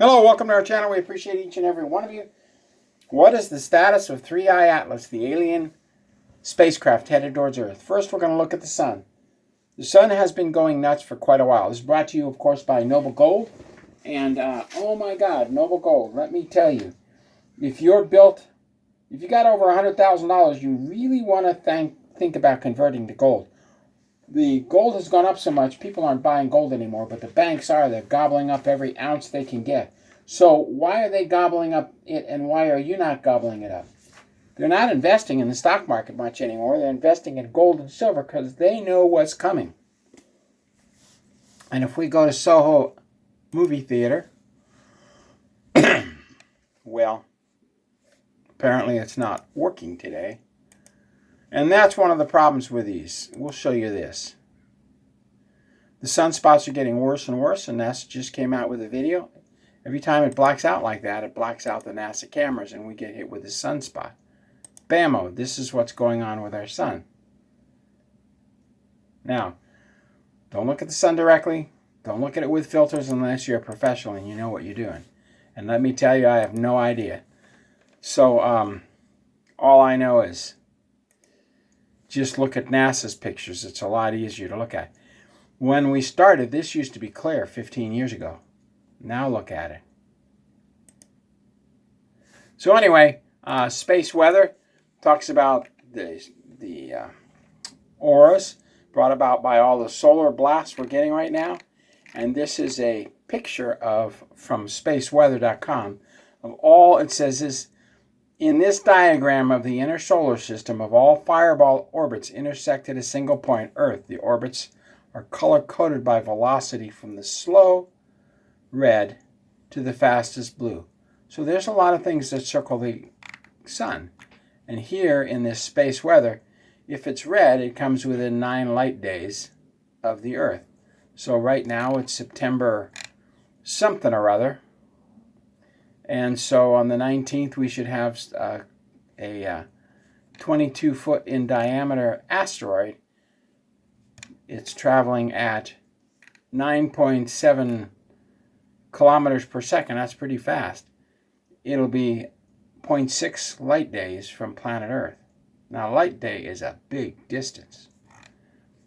Hello, welcome to our channel. We appreciate each and every one of you. What is the status of ThreeI Atlas, the alien spacecraft headed towards Earth? First, we're going to look at the sun. The sun has been going nuts for quite a while. This is brought to you, of course, by Noble Gold. And, oh my God, Noble Gold, let me tell you, if you got over $100,000, you really want to think about converting to gold. The gold has gone up so much, people aren't buying gold anymore, but the banks are. They're gobbling up every ounce they can get. So why are they gobbling up it, and why are you not gobbling it up? They're not investing in the stock market much anymore. They're investing in gold and silver because they know what's coming. And if we go to Soho movie theater, well, apparently it's not working today. And that's one of the problems with these. We'll show you this. The sunspots are getting worse and worse, and NASA just came out with a video. Every time it blacks out like that, it blacks out the NASA cameras, and we get hit with a sunspot. Bammo, this is what's going on with our sun. Now, don't look at the sun directly. Don't look at it with filters unless you're a professional and you know what you're doing. And let me tell you, I have no idea. So, all I know is just look at NASA's pictures. It's a lot easier to look at. When we started, this used to be clear 15 years ago. Now look at it. So anyway, space weather talks about the auras brought about by all the solar blasts we're getting right now. And this is a picture from spaceweather.com of all it says is, in this diagram of the inner solar system of all fireball orbits intersect at a single point, Earth. The orbits are color-coded by velocity from the slow red to the fastest blue. So there's a lot of things that circle the sun. And here in this space weather, if it's red, it comes within 9 light days of the Earth. So right now it's September something or other. And so on the 19th, we should have a 22-foot in diameter asteroid. It's traveling at 9.7 kilometers per second. That's pretty fast. It'll be 0.6 light days from planet Earth. Now, light day is a big distance.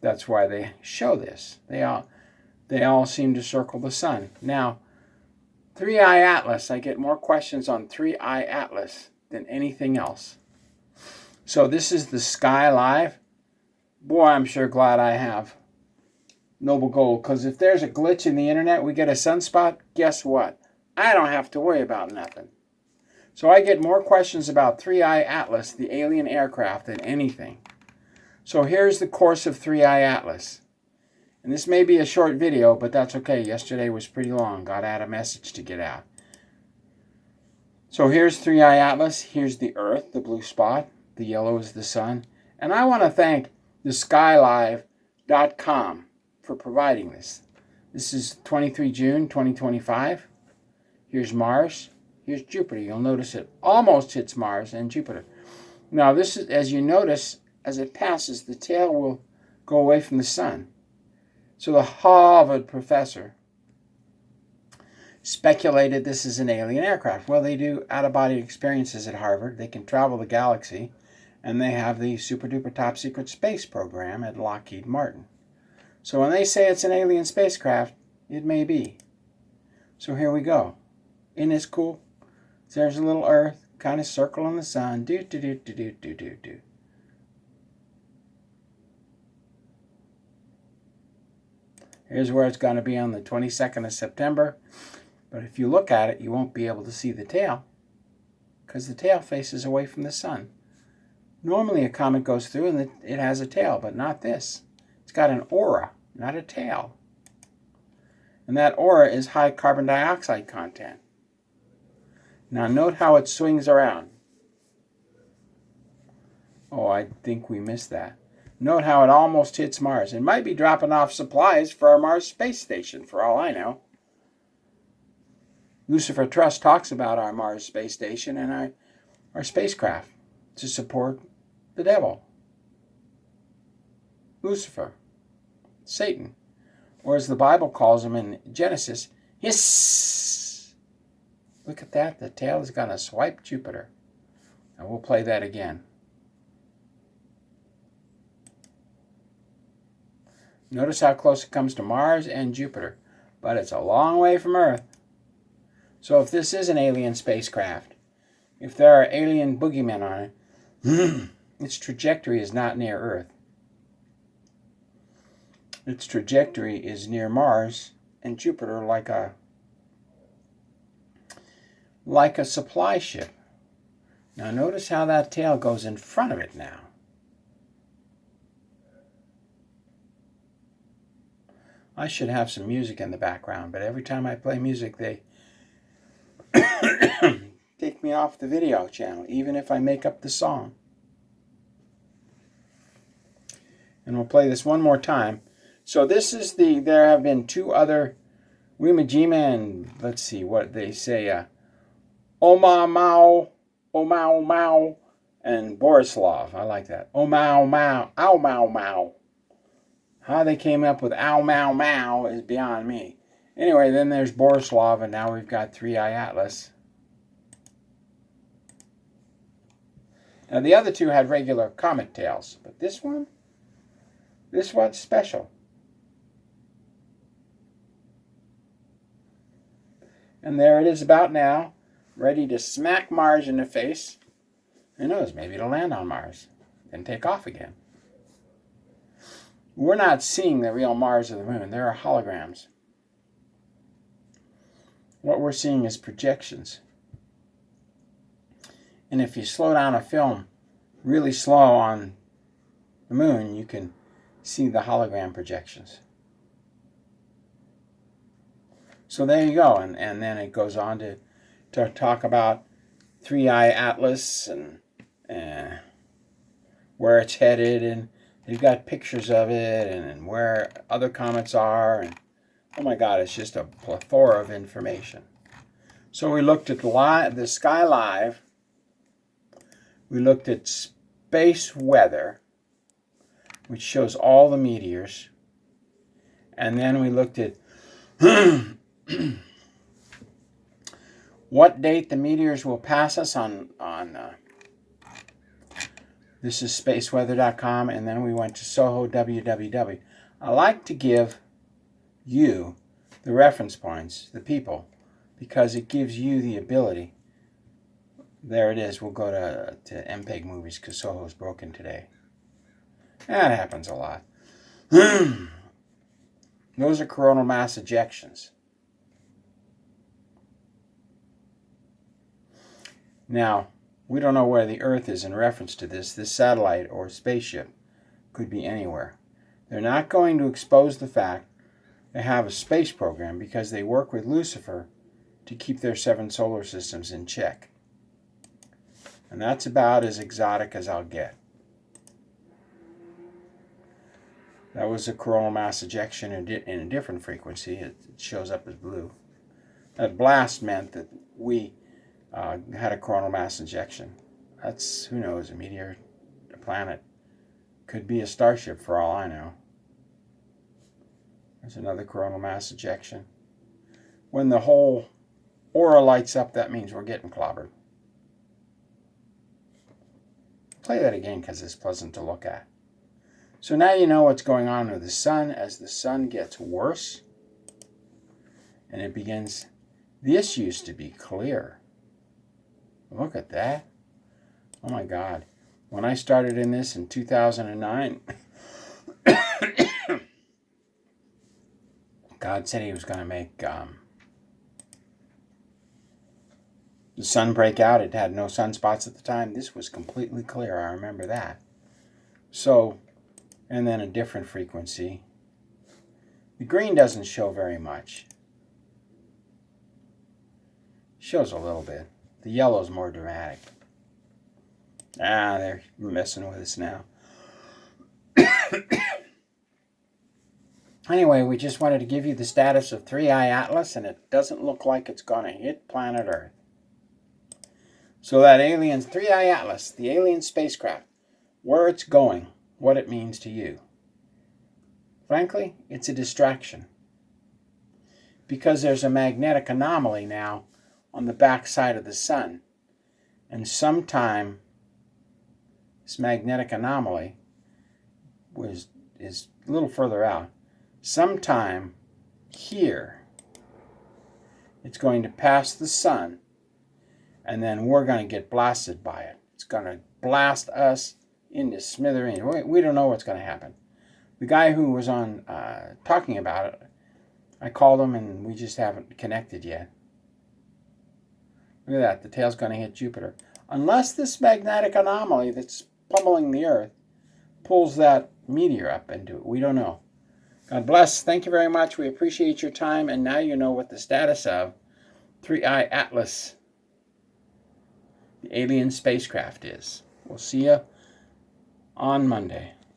That's why they show this. They all seem to circle the sun. Now, ThreeI Atlas, I get more questions on ThreeI Atlas than anything else. So this is the Sky Live. Boy, I'm sure glad I have Noble Gold, because if there's a glitch in the internet, we get a sunspot, guess what? I don't have to worry about nothing. So I get more questions about ThreeI Atlas, the alien aircraft, than anything. So here's the course of ThreeI Atlas. And this may be a short video, but that's okay. Yesterday was pretty long. Got out a message to get out. So here's ThreeI Atlas. Here's the Earth, the blue spot. The yellow is the sun. And I want to thank the skylive.com for providing this. This is 23 June 2025. Here's Mars. Here's Jupiter. You'll notice it almost hits Mars and Jupiter. Now this is, as you notice, as it passes, the tail will go away from the sun. So the Harvard professor speculated this is an alien aircraft. Well, they do out-of-body experiences at Harvard. They can travel the galaxy, and they have the super-duper top-secret space program at Lockheed Martin. So when they say it's an alien spacecraft, it may be. So here we go. Isn't this cool? There's a little Earth, kind of circling the sun. Do. Here's where it's going to be on the 22nd of September. But if you look at it, you won't be able to see the tail, because the tail faces away from the sun. Normally a comet goes through and it has a tail, but not this. It's got an aura, not a tail. And that aura is high carbon dioxide content. Now note how it swings around. Oh, I think we missed that. Note how it almost hits Mars. It might be dropping off supplies for our Mars space station, for all I know. Lucifer Trust talks about our Mars space station and our spacecraft to support the devil. Lucifer, Satan, or as the Bible calls him in Genesis, hiss. Look at that. The tail is going to swipe Jupiter. And we'll play that again. Notice how close it comes to Mars and Jupiter. But it's a long way from Earth. So if this is an alien spacecraft, if there are alien boogeymen on it, its trajectory is not near Earth. Its trajectory is near Mars and Jupiter, like a supply ship. Now notice how that tail goes in front of it now. I should have some music in the background, but every time I play music, they take me off the video channel, even if I make up the song. And we'll play this one more time. So this is there have been two other Wimajima, and let's see what they say, Oma Mao, Omao Mao, and Borislav. I like that. Omao Mao, Ow Mao Mao. How they came up with Ow Mao Mao is beyond me. Anyway, then there's Borislav, and now we've got ThreeI Atlas. Now the other two had regular comet tails, but this one's special. And there it is about now, ready to smack Mars in the face. Who knows, maybe it'll land on Mars and take off again. We're not seeing the real Mars or the Moon. There are holograms. What we're seeing is projections. And if you slow down a film really slow on the Moon, you can see the hologram projections. So there you go. And then it goes on to talk about ThreeI Atlas and where it's headed, and they've got pictures of it and where other comets are, and oh my God, it's just a plethora of information. So we looked at the Sky Live, we looked at space weather, which shows all the meteors, and then we looked at what date the meteors will pass us on this is spaceweather.com, and then we went to Soho www. I like to give you the reference points, the people, because it gives you the ability. There it is. We'll go to MPEG movies because Soho's broken today. That happens a lot. Those are coronal mass ejections. Now, we don't know where the Earth is in reference to this. This satellite or spaceship could be anywhere. They're not going to expose the fact they have a space program because they work with Lucifer to keep their 7 solar systems in check. And that's about as exotic as I'll get. That was a coronal mass ejection in a different frequency. It shows up as blue. That blast meant that we had a coronal mass ejection. That's, who knows, a meteor, a planet. Could be a starship for all I know. There's another coronal mass ejection. When the whole aura lights up, that means we're getting clobbered. Play that again because it's pleasant to look at. So now you know what's going on with the sun as the sun gets worse. And it begins, this used to be clear. Look at that. Oh my God. When I started in this in 2009, God said he was going to make the sun break out. It had no sunspots at the time. This was completely clear. I remember that. So, and then a different frequency. The green doesn't show very much. Shows a little bit. The yellow's more dramatic. They're messing with us now. Anyway, we just wanted to give you the status of ThreeI Atlas, and it doesn't look like it's going to hit planet Earth. So that alien's ThreeI Atlas, the alien spacecraft, where it's going, what it means to you. Frankly, it's a distraction. Because there's a magnetic anomaly now on the back side of the sun. And sometime this magnetic anomaly is a little further out. Sometime here, it's going to pass the sun, and then we're going to get blasted by it. It's going to blast us into smithereens. We don't know what's going to happen. The guy who was on talking about it, I called him, and we just haven't connected yet. Look at that. The tail's going to hit Jupiter. Unless this magnetic anomaly that's pummeling the Earth pulls that meteor up into it. We don't know. God bless. Thank you very much. We appreciate your time. And now you know what the status of ThreeI Atlas, the alien spacecraft, is. We'll see you on Monday.